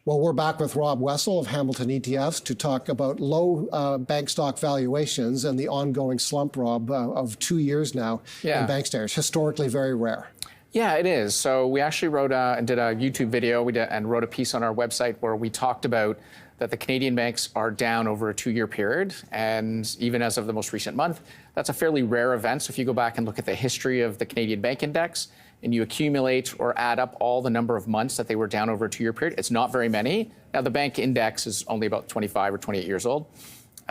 Well, we're back with Rob Wessel of Hamilton ETFs to talk about low bank stock valuations and the ongoing slump, Rob, of 2 years now in bank stocks. Historically very rare. Yeah, it is. So we actually did a YouTube video and wrote a piece on our website where we talked about that the Canadian banks are down over a 2-year period. And even as of the most recent month, that's a fairly rare event. So if you go back and look at the history of the Canadian Bank Index and you accumulate or add up all the number of months that they were down over a 2-year period, it's not very many. Now, the bank index is only about 25 or 28 years old.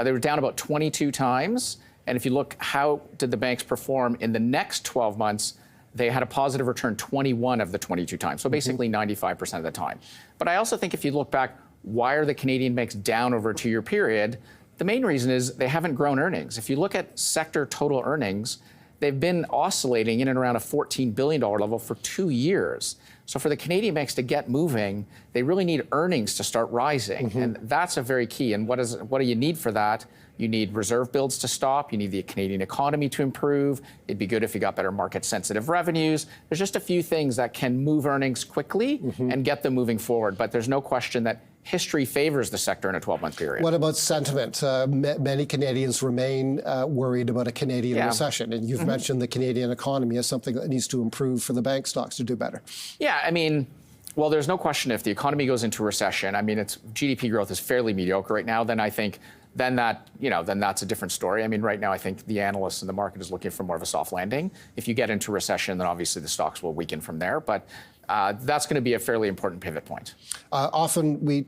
They were down about 22 times. And if you look, how did the banks perform in the next 12 months? They had a positive return 21 of the 22 times, so basically 95% of the time. But I also think if you look back, why are the Canadian banks down over a 2-year period? The main reason is they haven't grown earnings. If you look at sector total earnings, they've been oscillating in and around a $14 billion level for 2 years. So for the Canadian banks to get moving, they really need earnings to start rising. And that's a very key. And what do you need for that? You need reserve builds to stop. You need the Canadian economy to improve. It'd be good if you got better market-sensitive revenues. There's just a few things that can move earnings quickly and get them moving forward. But there's no question that history favors the sector in a 12-month period. What about sentiment? Many Canadians remain worried about a Canadian recession. And you've mentioned the Canadian economy as something that needs to improve for the bank stocks to do better. Yeah, I mean, well, there's no question if the economy goes into recession, I mean, its GDP growth is fairly mediocre right now, then I think then that's a different story. I mean, right now, I think the analysts in the market is looking for more of a soft landing. If you get into recession, then obviously the stocks will weaken from there. But that's going to be a fairly important pivot point. Often we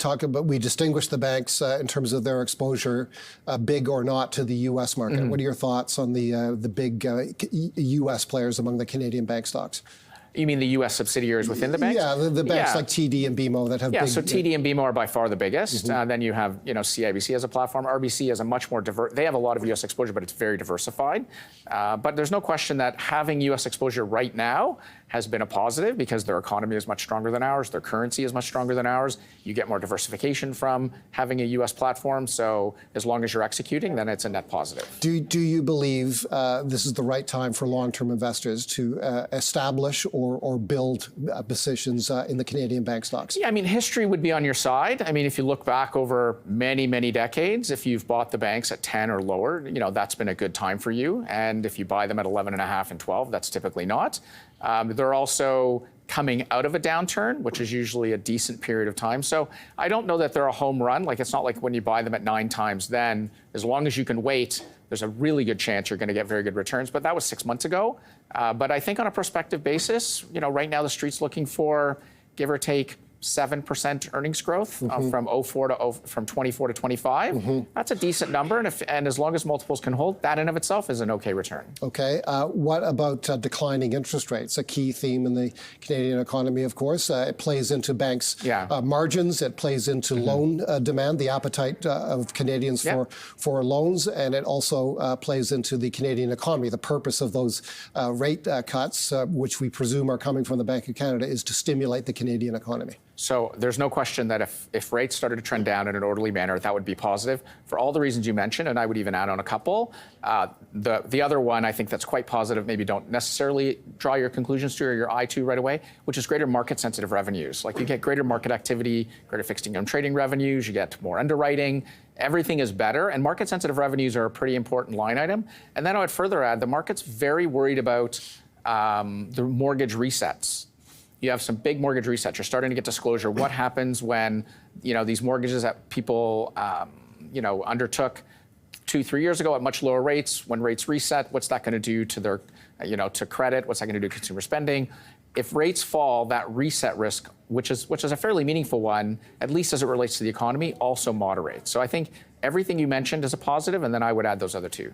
distinguish the banks in terms of their exposure, big or not, to the U.S. market. What are your thoughts on the big U.S. players among the Canadian bank stocks? You mean the U.S. subsidiaries within the banks? Yeah, the banks like TD and BMO that have big... Yeah, so TD and BMO are by far the biggest. Then you have, CIBC as a platform. RBC has a much more diverse... They have a lot of U.S. exposure, but it's very diversified. But there's no question that having U.S. exposure right now has been a positive because their economy is much stronger than ours. Their currency is much stronger than ours. You get more diversification from having a U.S. platform. So as long as you're executing, then it's a net positive. Do you believe this is the right time for long-term investors to establish or build positions in the Canadian bank stocks? Yeah, I mean, history would be on your side. I mean, if you look back over many, many decades, if you've bought the banks at 10 or lower, that's been a good time for you. And if you buy them at 11.5 and 12, that's typically not. They're also coming out of a downturn, which is usually a decent period of time. So I don't know that they're a home run. Like, it's not like when you buy them at 9 times, then as long as you can wait, there's a really good chance you're going to get very good returns. But that was 6 months ago. But I think on a prospective basis, right now the street's looking for, give or take, 7% earnings growth from 24 to 25. That's a decent number, and as long as multiples can hold, that in of itself is an okay return. Okay. What about declining interest rates? A key theme in the Canadian economy, of course. It plays into banks' margins. It plays into loan demand, the appetite of Canadians for loans, and it also plays into the Canadian economy. The purpose of those rate cuts, which we presume are coming from the Bank of Canada, is to stimulate the Canadian economy. So there's no question that if rates started to trend down in an orderly manner, that would be positive for all the reasons you mentioned, and I would even add on a couple. The other one I think that's quite positive, maybe don't necessarily draw your conclusions to or your eye to right away, which is greater market-sensitive revenues. Like, you get greater market activity, greater fixed income trading revenues, you get more underwriting. Everything is better, and market-sensitive revenues are a pretty important line item. And then I would further add, the market's very worried about the mortgage resets. You have some big mortgage resets. You're starting to get disclosure. What happens when, these mortgages that people, undertook 2-3 years ago at much lower rates, when rates reset, what's that going to do to their, to credit? What's that going to do to consumer spending? If rates fall, that reset risk, which is a fairly meaningful one, at least as it relates to the economy, also moderates. So I think everything you mentioned is a positive, and then I would add those other two.